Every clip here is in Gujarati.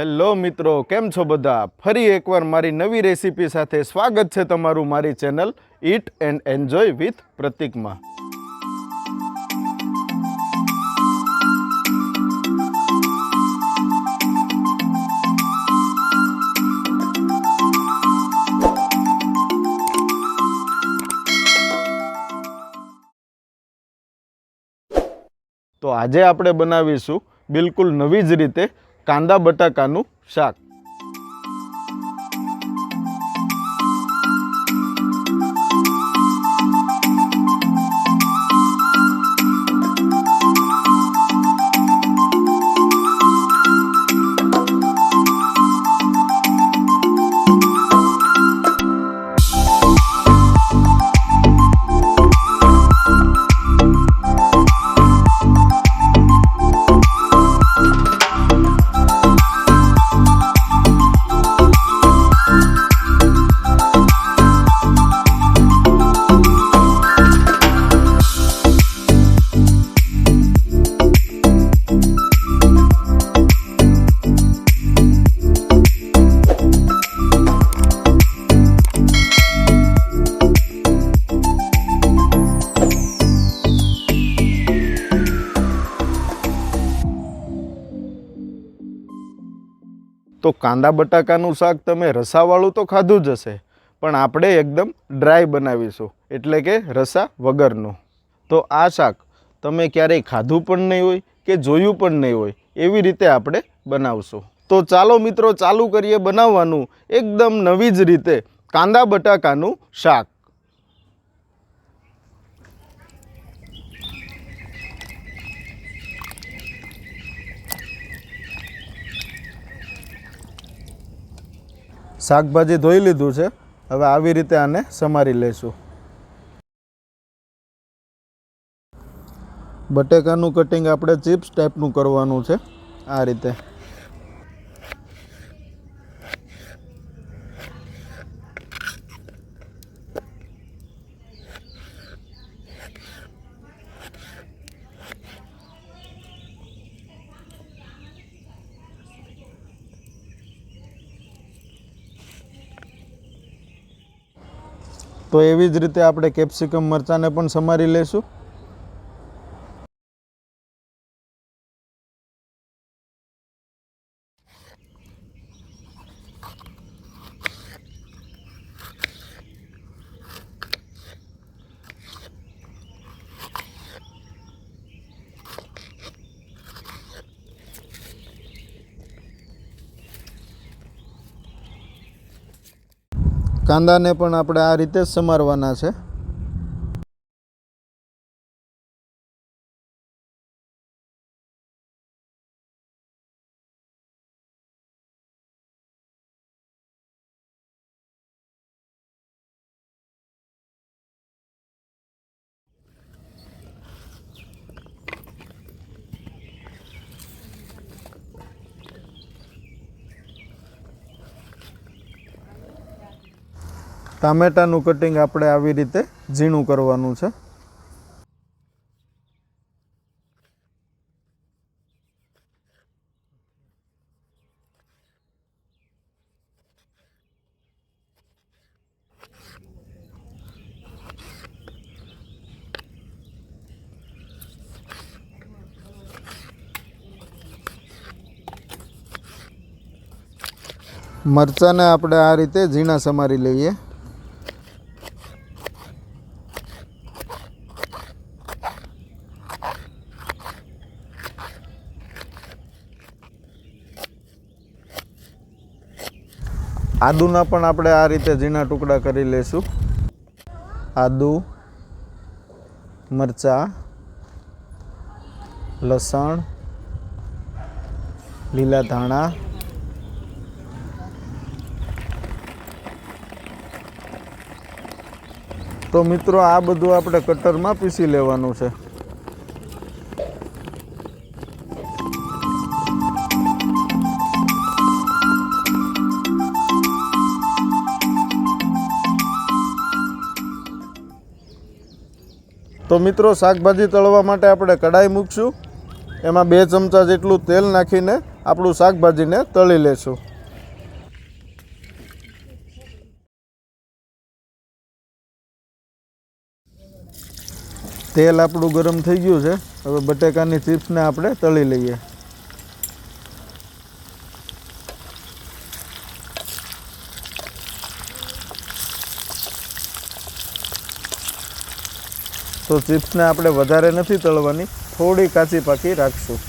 હેલો મિત્રો, કેમ છો બધા? ફરી એકવાર મારી નવી રેસીપી સાથે સ્વાગત છે તમારું મારી channel eat and enjoy with પ્રતિકમાં. તો આજે આપણે બનાવીશું બિલકુલ નવી જ રીતે કાંદા બટાકાનું શાક. તો કાંદા બટાકાનું શાક તમે રસાવાળું તો ખાધું જ હશે, પણ આપણે એકદમ ડ્રાય બનાવીશું, એટલે કે રસા વગરનું. તો આ શાક તમે ક્યારેય ખાધું પણ નહીં હોય કે જોયું પણ નહીં હોય એવી રીતે આપણે બનાવશું. તો ચાલો મિત્રો, ચાલુ કરીએ બનાવવાનું એકદમ નવી જ રીતે કાંદા બટાકાનું શાક. શાકભાજી ધોઈ લીધું છે, હવે આવી રીતે આને સમારી લઈશું. બટેકાનું કટિંગ આપણે ચિપ્સ ટાઈપનું કરવાનું છે, આ રીતે. તો એવી જ રીતે આપણે કેપ્સિકમ મરચાંને પણ સમારી લઈશું. કાંદાને પણ આપણે આ રીતે જ સમારવાના છે. ટામેટાનું કટિંગ આપણે આવી રીતે ઝીણું કરવાનું છે. મરચાંને આપણે આ રીતે ઝીણા સમારી લઈએ. આદુના પણ આપણે આ રીતે ઝીણા ટુકડા કરી લઈશું. આદુ, મરચાં, લસણ, લીલા ધાણા, તો મિત્રો આ બધું આપણે કટરમાં પીસી લેવાનું છે. તો મિત્રો શાકભાજી તળવા માટે આપણે કઢાઈ મૂકશું. એમાં 2 ચમચા જેટલું તેલ નાખીને આપણું શાકભાજીને તળી લેશું। તેલ આપણું ગરમ થઈ ગયું છે। હવે બટેકાની ચિપ્સને આપણે તળી લઈએ। તો ચિપ્સને આપણે વધારે નથી તળવાની, થોડી કાચી પાકી રાખશું।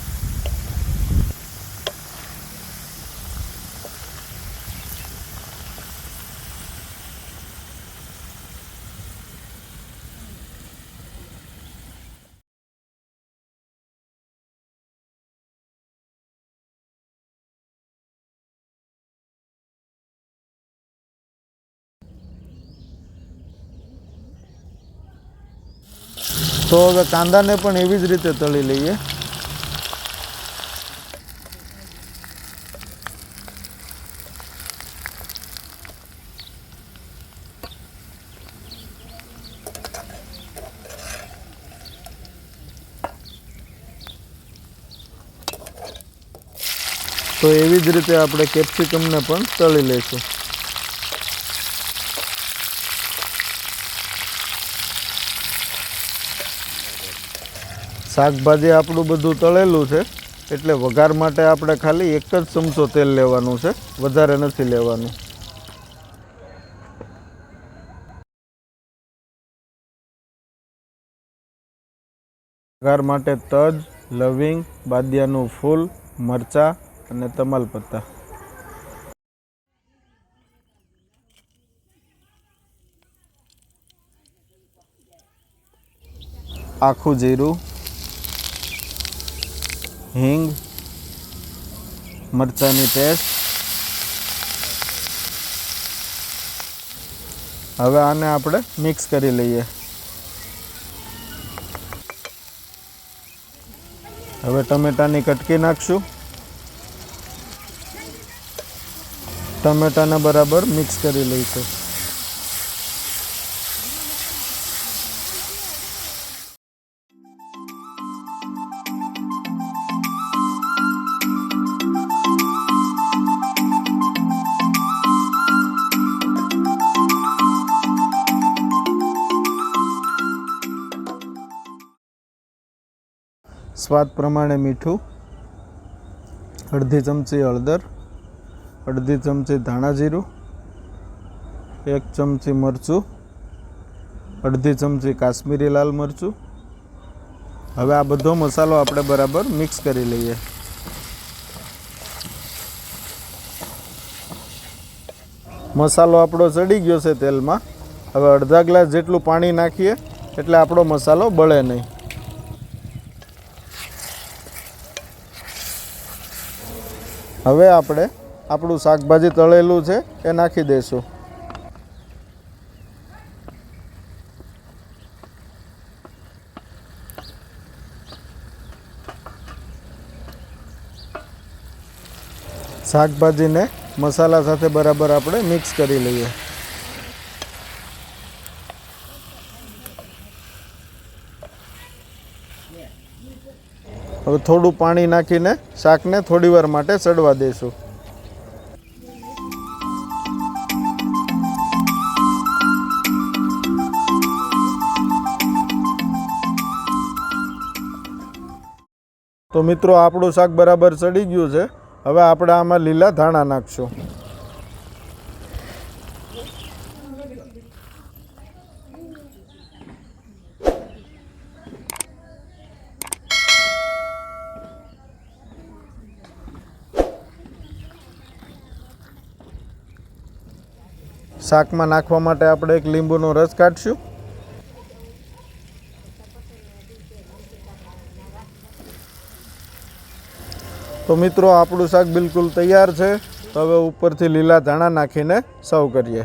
તો હવે કાંદાને પણ એવી જ રીતે તળી લઈએ। તો એવી જ રીતે આપણે કેપ્સિકમને પણ તળી લઈશું। શાકભાજી આપણું બધું તળેલું છે, એટલે વઘાર માટે આપણે ખાલી 1 જ ચમચો તેલ લેવાનું છે, વધારે નથી લેવાનું। વઘાર માટે તજ, લવિંગ, બાદિયાનું ફૂલ, મરચાં અને તમાલપત્તા। આખું જીરું, હિંગ, મરચાંની પેસ્ટ। હવે આને આપણે મિક્સ કરી લઈએ। હવે ટમેટાની કટકી નાખશું। ટમેટાને બરાબર મિક્સ કરી લઈશું। સ્વાદ પ્રમાણે મીઠું, અડધી ચમચી હળદર, અડધી ચમચી ધાણા જીરું, 1 ચમચી મરચું, અડધી ચમચી કાશ્મીરી લાલ મરચું। હવે આ બધો મસાલો આપણે બરાબર મિક્સ કરી લઈએ। મસાલો આપણો ચડી ગયો છે તેલમાં। હવે અડધા ગ્લાસ જેટલું પાણી નાખીએ એટલે આપણો મસાલો બળે નહીં। હવે આપણે આપણું શાકભાજી તળેલું છે એ નાખી દઈશું। શાકભાજીને મસાલા સાથે બરાબર આપણે મિક્સ કરી લઈએ। હવે થોડું પાણી નાખીને શાકને થોડીવાર માટે ચડવા દઈશું। તો મિત્રો આપણું શાક બરાબર ચડી ગયું છે। હવે આપણે આમાં લીલા ધાણા નાખશું। શાકમાં નાખવા માટે આપણે એક લીંબુનો રસ કાઢશું। તો મિત્રો આપણું શાક બિલકુલ તૈયાર છે। તો હવે ઉપરથી લીલા ધાણા નાખીને સર્વ કરીએ।